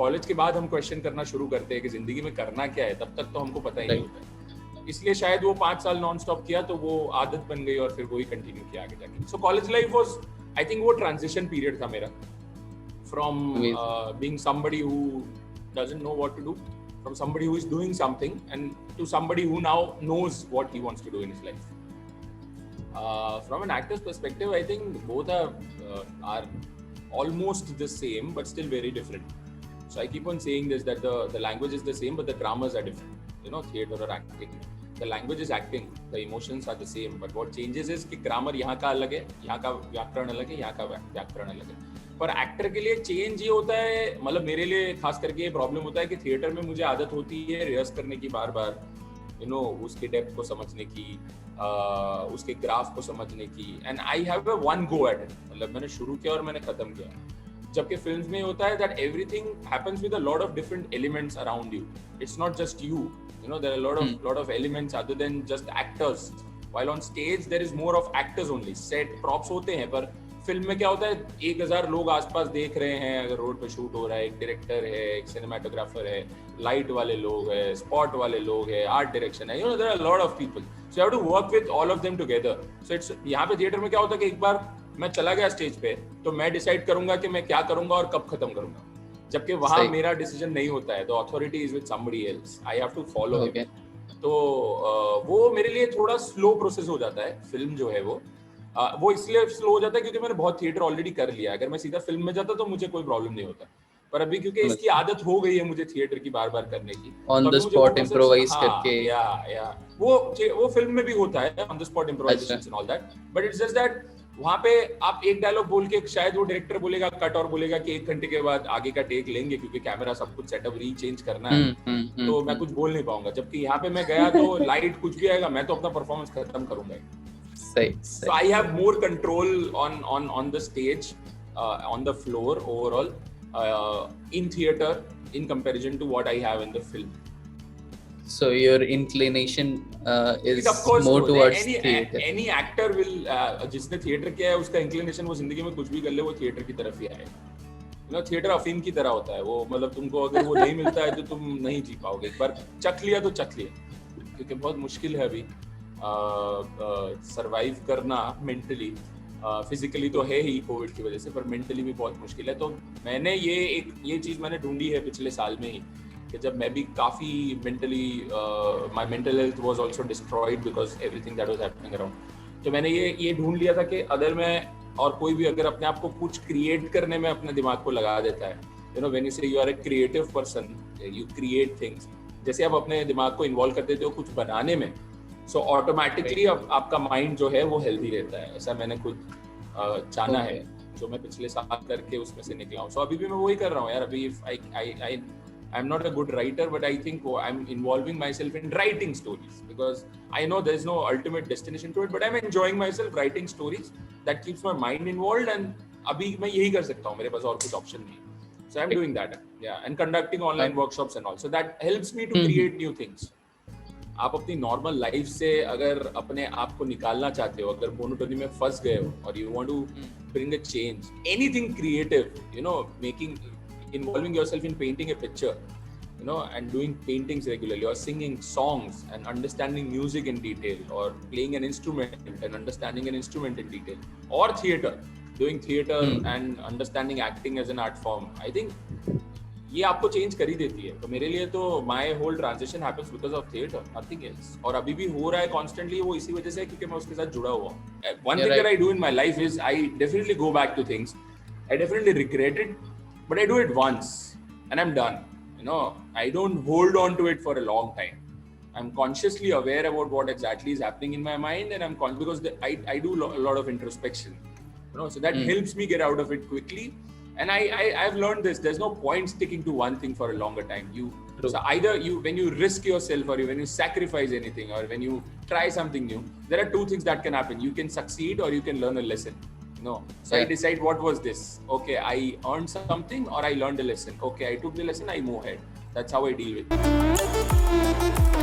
College के बाद हम क्वेश्चन करना शुरू करते हैं कि जिंदगी में करना क्या है, तब तक तो हमको पता ही नहीं होता। इसलिए शायद वो 5 साल नॉन स्टॉप किया तो वो आदत बन गई और फिर वही कंटिन्यू किया आगे जाके। So college life was, I think वो ट्रांजिशन पीरियड था मेरा, from being somebody who doesn't know what to do, from somebody who is doing something and to somebody who now knows what he wants to do in his life. From an actor's perspective, I think both are almost the same, but still very different. So I keep on saying this, that the language is the same, but the dramas are different. You know, theater or acting, the language is acting, the emotions are the same, but what changes is कि grammar यहाँ का अलग है, यहाँ का व्याकरण अलग है, यहाँ का व्याकरण अलग है। पर एक्टर के लिए चेंज ये होता है, मतलब मेरे लिए खास करके ये प्रॉब्लम होता है कि थिएटर में मुझे आदत होती है रिहर्स करने की बार बार, यू नो, उसके डेप्थ को समझने की, उसके ग्राफ को समझने की, and I have a one go at it, मतलब मैंने शुरू किया और मैंने खत्म किया। जबकि फिल्म्स में होता है that everything happens with a lot of different elements around you, it's not just you, you know, there are a lot of elements other than just actors. While on stage there is more of actors only, set props होते हैं, पर film में क्या होता है 1000 लोग आसपास देख रहे हैं, अगर रोड पे शूट हो रहा है, एक डायरेक्टर है, एक सिनेमाटोग्राफर है, लाइट वाले लोग हैं, स्पॉट वाले लोग हैं, आर्ट डायरेक्शन है, you know, there are a lot of people, so you have to work with all of them together. So it's, यहाँ पे थिएटर में क्या होता है कि एक बार मैं चला गया स्टेज पे तो मैं डिसाइड करूंगा कि मैं क्या करूंगा और कब खत्म करूंगा, जबकि वहां मेरा डिसीजन नहीं होता है, the authority is with somebody else, I have to follow him. तो वो मेरे लिए थोड़ा स्लो प्रोसेस हो जाता है। फिल्म जो है वो इसलिए स्लो हो जाता है क्योंकि मैंने बहुत थिएटर ऑलरेडी कर लिया है। अगर मैं सीधा फिल्म में जाता तो मुझे कोई प्रॉब्लम नहीं होता, पर अभी क्योंकि इसकी आदत हो गई है मुझे थिएटर की बार बार करने की, ऑन द स्पॉट इम्प्रोवाइज करके, वो फिल्म में भी होता है on the spot improvisation and all that, but it's just that वहां पे आप एक डायलॉग बोल के शायद वो डायरेक्टर बोलेगा कट और बोलेगा कि 1 घंटे के बाद आगे का टेक लेंगे क्योंकि कैमरा सब कुछ सेटअप रीचेंज करना है, तो मैं कुछ बोल नहीं पाऊंगा। जबकि यहाँ पे मैं गया तो लाइट कुछ भी आएगा, मैं तो अपना परफॉर्मेंस खत्म करूंगा। So I have more control on the stage, on the floor overall, in theater in comparison to what I have in the film. So your inclination is more towards theater. Any actor will, जिसने theatre किया है उसका inclination, वो जिंदगी में कुछ भी कर ले वो थिएटर की तरफ ही आए। You know, थिएटर अफीम की तरह होता है वो, मतलब तुमको अगर वो नहीं मिलता है तो तुम नहीं जी पाओगे। एक बार चख लिया तो चख लिया, क्योंकि बहुत मुश्किल है अभी सरवाइव करना मेंटली। फिजिकली तो है ही कोविड की वजह से, पर मेंटली भी बहुत मुश्किल है। तो मैंने ये चीज़ मैंने ढूंढी है पिछले साल में ही, कि जब मैं भी काफ़ी mentally, my mental health was also destroyed because everything that was happening around. तो मैंने ये ढूंढ लिया था कि अगर मैं और कोई भी अगर अपने आप को कुछ क्रिएट करने में अपने दिमाग को लगा देता है, you know, when you say you are a creative person, you create things, जैसे आप अपने दिमाग को इन्वॉल्व कर देते हो कुछ बनाने में, सो ऑटोमेटिकली आपका माइंड जो है वो हेल्दी रहता है। ऐसा मैंने खुद जाना है, जो मैं पिछले साल करके उसमें से निकला हूँ। सो अभी भी मैं वही कर रहा हूँ यार। अभी I'm not a good writer, but I think I'm involving myself in writing stories because I know there's no ultimate destination to it, but I'm enjoying myself writing stories that keeps my mind involved, and अभी मैं यही कर सकता हूँ, मेरे पास और कुछ option नहीं है। So I'm doing that, yeah, and conducting online workshops and all, so that helps me to create new things. आप अपनी नॉर्मल लाइफ से अगर अपने आप को निकालना चाहते हो, अगर मोनोटोनी में फंस गए हो और you want to bring a change, anything creative, you know, involving yourself in painting a picture, you know, and doing paintings regularly, or singing songs and understanding music in detail, or playing an instrument and understanding an instrument in detail, or theater, doing theater and understanding acting as an art form, I think ये आपको change कर ही देती है। तो मेरे लिए तो my whole transition happens because of theater, nothing else, और अभी भी हो रहा है constantly, वो इसी वजह से क्योंकि मैं उसके साथ जुड़ा हुआ हूँ। One thing that I do in my life is I definitely go back to things, I definitely regret it, but I do it once and I'm done. You know, I don't hold on to it for a long time. I'm consciously aware about what exactly is happening in my mind, and because I do a lot of introspection, you know, so that helps me get out of it quickly. And I've learned this: there's no point sticking to one thing for a longer time. So either when you risk yourself, or when you sacrifice anything, or when you try something new, there are 2 things that can happen. You can succeed or you can learn a lesson. No. So I decide what was this. Okay, I earned something, or I learned a lesson. Okay, I took the lesson, I move ahead. That's how I deal with it.